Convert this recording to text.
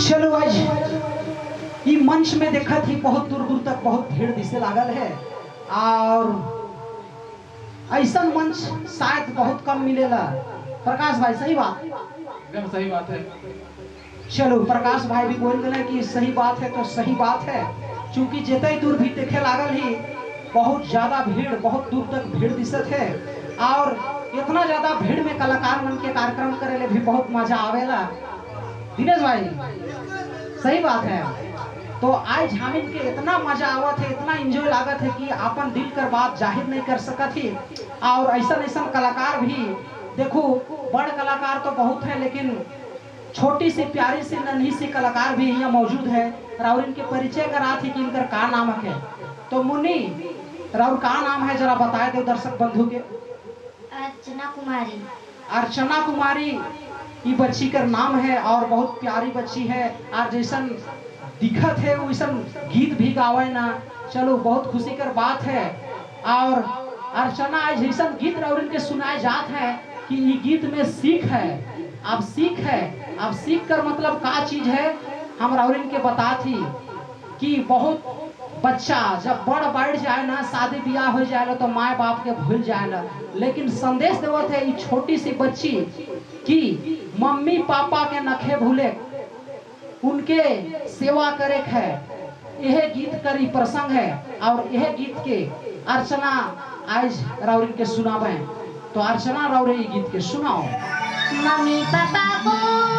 चलो आज ये मंच में देखा थी बहुत दूर दूर तक बहुत भीड़ दिसे लागल है और ऐसा मंच शायद बहुत कम मिलेला। प्रकाश भाई सही बात? एकदम सही बात है। चलो प्रकाश भाई भी बोल देना कि सही बात है तो सही बात है, क्योंकि जितने दूर भी देखे लागल ही बहुत ज्यादा भीड़ बहुत दूर तक भीड़ दिसत है और इतना ज्यादा भीड़ में कलाकार मन के कार्यक्रम करे भी बहुत मजा आवेला। दिनेश भाई सही बात है। तो आज हमिन के इतना मजा आवत है इतना एंजॉय लागत है कि अपन दिल कर बात जाहिर नहीं कर सकत ही। और ऐसा ऐसा कलाकार भी देखो, बड़ कलाकार तो बहुत है लेकिन छोटी सी प्यारी सी नन्ही सी कलाकार भी यहाँ मौजूद है और इनके परिचय करा थी कि इनका का नाम है। तो मुन्नी राउर का नाम है जरा बताए दो दर्शक बंधु के। अर्चना कुमारी। अर्चना कुमारी ये बच्ची का नाम है और बहुत प्यारी बच्ची है और जैसन दिखत है वैसन गीत भी गावे ना। चलो बहुत खुशी कर बात है। और अर्चना आज जैसन गीत राउर के सुनाए जात है कि ये गीत में सीख है। अब सीख है, अब सीख कर मतलब का चीज है हम राउरिन के बता थी कि बहुत बच्चा जब बड़ बढ़ जाए ना शादी ब्याह हो जाए तो माए बाप के भूल जाए ना, लेकिन संदेश देवत है ये छोटी सी बच्ची कि मम्मी पापा के नखे भूले उनके सेवा करे है। यह गीत करी प्रसंग है और यह गीत के अर्चना आज राउरिन के सुनावे। तो अर्चना राउरे ये गीत के सुनाओ। मम्मी पापा को